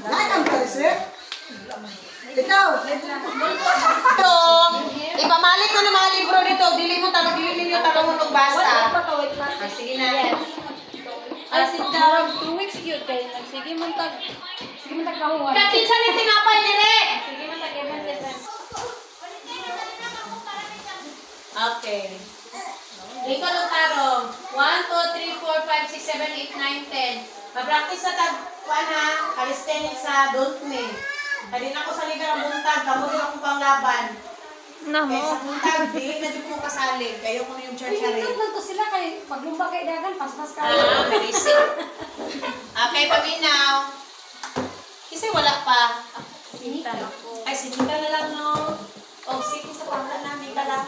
Nakakang kasi. Ikaw. So, ipamalit ko ng mga libro dito. Dili ninyo talong ng basa. Sige na. Ay, sindarang 2 weeks yun kayo. Sige man tag kahuwan. Katinsa ni tinapay dire. Sige man tag evan. Okay. Ikaw ng tarong. 1, 2, 3, 4, 5, 6, 7, 8, 9, 10. Papractice sa tagpuan ha. Calisthenics sa don't me. Kanina ko sa liga ng buntag. Kamu din akong panglaban. Kaya sa buntag, di na din mo kasali. Kayo ko na yung church-chari. Hindi lang to sila kay paglumba kay dagan, paspas ka. Medicine. Okay, paminaw. Kasi wala pa. Sinita. Ay, sinita na lang, no? Oh, sige sa pangkat namin ka lang.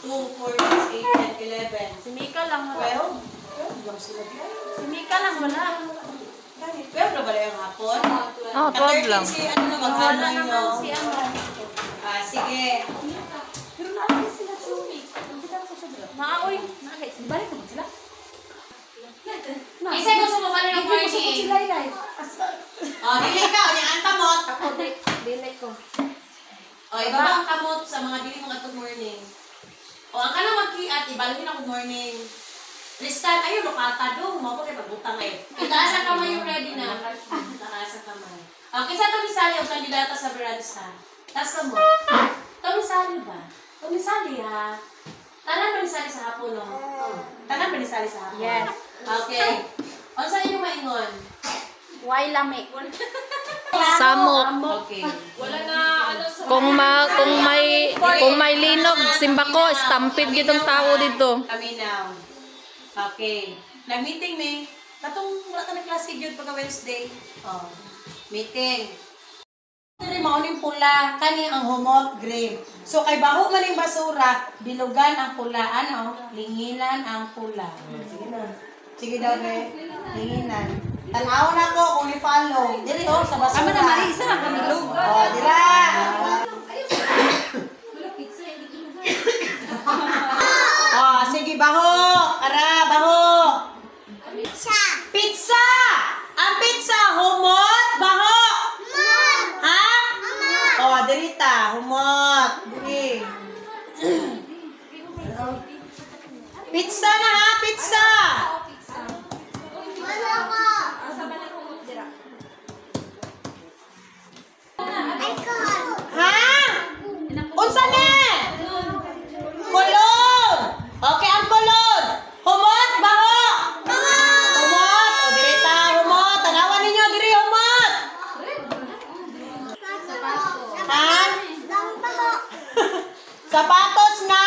2, 4, 6, 8, 10, 11. Si Mika lang. 12? 12 lang sila dito. Si Mika lang wala. 12 na ba yung hapon? Oh, 12 lang. Si ano na maghalo nyo? Si ano. Sige. Pero natin sila sumik. Maaoy. Balik ko sila. Isa gusto mo ba na yung Gusto ko morning? sila ilay. Oh, dili ka. O, yung antamot. Ako, dilay ko. O, ibaba ang kamot sa mga dili mga good morning. O, ang kanang magkiat, ibalhin ako morning. Tristan, ayun, lokata doon. Mga po kayo pagbutang eh. Itaas ang kamay yung ready na. Itaas ang kamay. Okay, sa tumisali ang kandidata sa Beranza. Taas ka mo. Tumisali ba? Tumisali ha. Tanan ba nisali sa hapon, no? Tanan ba nisali sa hapon? Yes. Okay. O, sa inyo maingon? Why lame? Samok. Okay. Wala na ano sa Kung may linog, simba ko, stampede gitong tao dito. Kami now. Okay. Nag-meeting me. Katong wala ka na klase yun pagka Wednesday. Oh. Meeting. Diri mauning pula, kani ang humot green. So kay baho man yung basura, bilugan ang pula, ano? Linginan ang pula. Sige na. Sige daw re. Linginan. Tanaw na ko kung i-follow. Diri oh sa basura. Ama na Mari, isa lang kami lug. Oh, dira. Oh, sige baho. Ara, baho. Pizza. Pizza. Ang pizza humot, baho. Ha? Oh, dirita, humot. Diri. Pizza na ha, pizza. Ha? Unsa ni? Kulod. Okay, ang kulod. Humot, baho. Humot. O, dirita, humot. Tanawan ninyo, diri, humot. Ha? Sapatos na?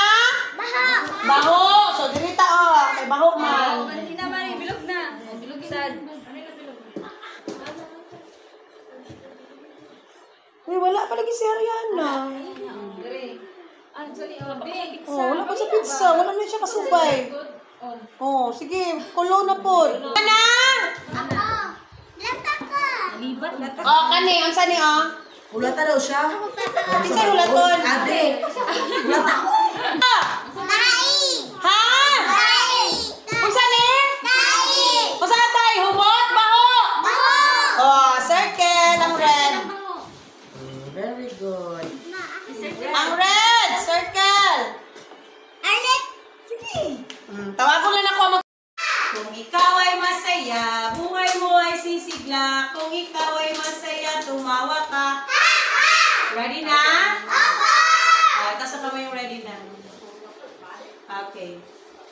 Baho. So, dirita, oh. May baho man. Hindi na Mari, bilog na. Bilog sad. Uy, wala pa lagi si Ariana. Oh, wala pa sa pizza. Wala na siya kasubay. Oh, sige. Kulo na po. Ana! Oh, kani. Ang sani, oh? Ulata daw siya. Pizza hulaton. Ate. Ulata ko. Ha? Ang sani? Ang sani tayo? Humot? Baho? Oh, circle. Ang red. Very good. Ang red. Circle. Tawag ko lang ako mag... Kung ikaw ay masaya, buhay mo ay sisigla. Kung ikaw ay masaya, tumawa ka. Ready na? Tapos sa kamay yung ready na. Okay.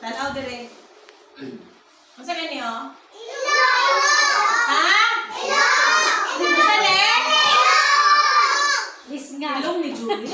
Tanaw dire. Masa gani oh? Ha? Masa ni? Bis nga. Ilong ni Julie.